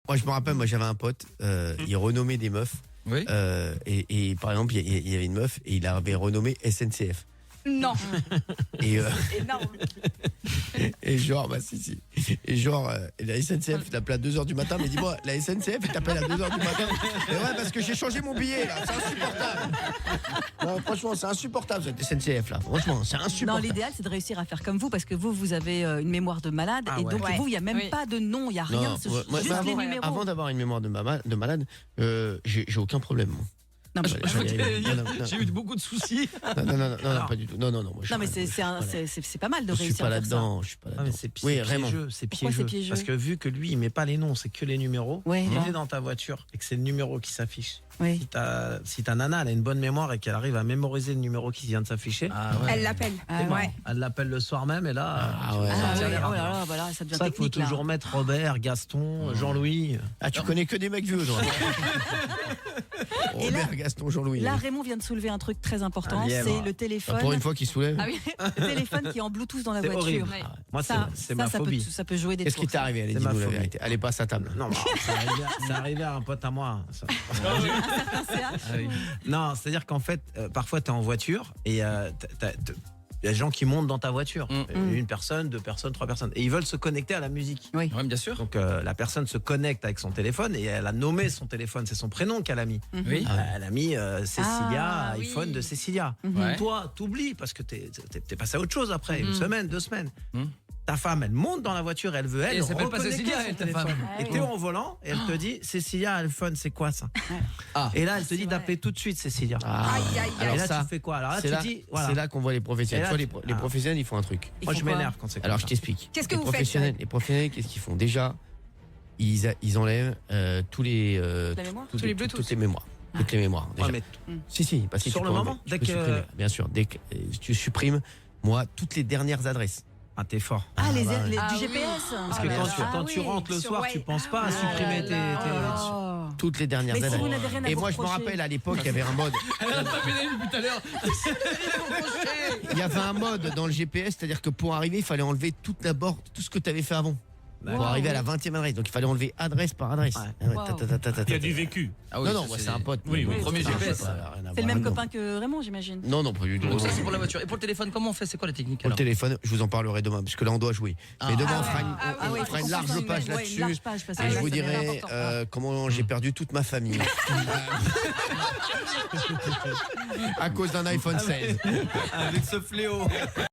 Moi, je me rappelle, j'avais un pote, il renommait des meufs. Oui. Et par exemple, il y avait une meuf et il avait renommé SNCF. Non. Et, Énorme. et genre, si. Et genre, la SNCF, il t'appelle à 2h du matin, mais dis-moi, la SNCF, il t'appelle à 2h du matin. Mais ouais, parce que j'ai changé mon billet, là, c'est insupportable. Non, franchement, c'est insupportable, cette SNCF, là. Franchement, c'est Non, insupportable. l'idéal, c'est de réussir à faire comme vous, parce que vous avez une mémoire de malade, Ah et ouais. donc Ouais. vous, il n'y a même Oui. pas de nom, il n'y a rien, c'est juste les numéros. Avant d'avoir une mémoire de malade, j'ai aucun problème, moi. Non, mais, J'ai eu beaucoup de soucis. Non, pas du tout. Non, moi, je suis non, mais pas- c'est pas mal de je suis réussir pas à faire ça. là-dedans, je suis pas Ah, là-dedans. mais c'est Oui, vraiment. piégeux, c'est Pourquoi c'est piégeux. piégeux Parce que vu que lui, il met pas les noms, c'est que les numéros. Ouais. Il est dans ta voiture et que c'est le numéro qui s'affiche. Oui. Si ta nana elle a une bonne mémoire et qu'elle arrive à mémoriser le numéro qui vient de s'afficher, Ah ouais. Elle l'appelle. Ah, c'est bon. ouais. Elle l'appelle le soir même et là, Ah ouais. Ah, ça oui, tire les oh reins. là là, voilà, ça devient Ça, il faut technique là. toujours mettre Robert, Gaston, Jean-Louis. Ah, tu connais que des mecs vieux, toi. Robert, Gaston, Jean-Louis. Là, Raymond vient de soulever un truc très important, Un lièvre. c'est le Ah, téléphone. pour une fois qu'il soulève. Ah oui, le téléphone qui est en Bluetooth dans la C'est voiture. horrible. Ouais. Moi, c'est ma ça phobie. ça peut jouer des Qu'est-ce qui tours, t'est ça. arrivé? Allez, C'est dis-nous ma la phobie. vérité. Allez, passe à table. Non, c'est arrivé à un pote à moi. Ça. CH. Ah oui. Non, c'est-à-dire qu'en fait, parfois, tu es en voiture et il y a des gens qui montent dans ta voiture. Une personne, 2 personnes, 3 personnes. Et ils veulent se connecter à la musique. Oui. Ouais, bien sûr. Donc la personne se connecte avec son téléphone et elle a nommé son téléphone. C'est son prénom qu'elle a mis. Oui. Elle a mis Cécilia, Ah, oui. iPhone de Cécilia. Ouais. Toi, t'oublies parce que t'es passé à autre chose après, une semaine, 2 semaines. Ta femme, elle monte dans la voiture, elle veut, Et elle s'appelle pas reconnecter Cécilia, son elle, ta téléphone. femme. Et t'es en volant et elle te dit Cécilia, iPhone, c'est quoi ça? Ah. Et là, elle te dit C'est d'appeler tout de suite Cécilia. Ah. Aïe, aïe, aïe. Et Alors là, ça, tu fais quoi? Alors là, c'est tu là, dis, voilà. c'est là qu'on voit les professionnels. Et là, Tu vois, les ah. professionnels, ils font un truc. Ils Moi, font je quoi m'énerve quand c'est comme Alors, ça. je t'explique. Qu'est-ce que Les vous faites, professionnels, les professionnels, qu'est-ce qu'ils font? Déjà, ils enlèvent tous les La mémoire Tous les Bluetooth. toutes les mémoires. Toutes les mémoires. Déjà. Ouais, mais Si, parce que Sur tu le peux moment, enlever. Tu dès peux que- supprimer, bien sûr, dès que tu supprimes, moi, toutes les dernières adresses. ah, t'es fort. Ah, Ah, du oui. GPS. Parce que là quand, là. quand Ah tu oui. rentres le Sur soir, ouais. tu penses pas à Ah supprimer là tes. là. Oh. Toutes les dernières Mais si adresses. vous n'avez rien à Et vous moi, je me reprocher. rappelle à l'époque, il y avait un mode. Elle a tapé les depuis tout à l'heure. Il y avait un mode dans le GPS, c'est-à-dire que pour arriver, il fallait enlever tout d'abord tout ce que tu avais fait avant. Pour Wow. arriver à la 20e adresse. Donc il fallait enlever adresse par adresse. Ouais. Ah ouais, Wow. Il y a du vécu. Ah oui, Non, non, ça, moi c'est un pote. Oui, Mon oui. premier C'est un GPS. pote, ça a rien à C'est le voir. même Non. copain que Raymond, j'imagine. Non, non, pas du tout. Donc ça c'est pour la voiture. Et pour le téléphone, comment on fait? C'est quoi la technique Pour le alors? téléphone, je vous en parlerai demain, parce que là on doit jouer. Mais demain on fera une, Ah on oui, fera faut une qu'on large fasse une- page ouais, une là-dessus. large page, parce que Et là, je vous ça devient dirai important. comment j'ai perdu toute ma famille. À cause d'un iPhone 16. Avec ce fléau.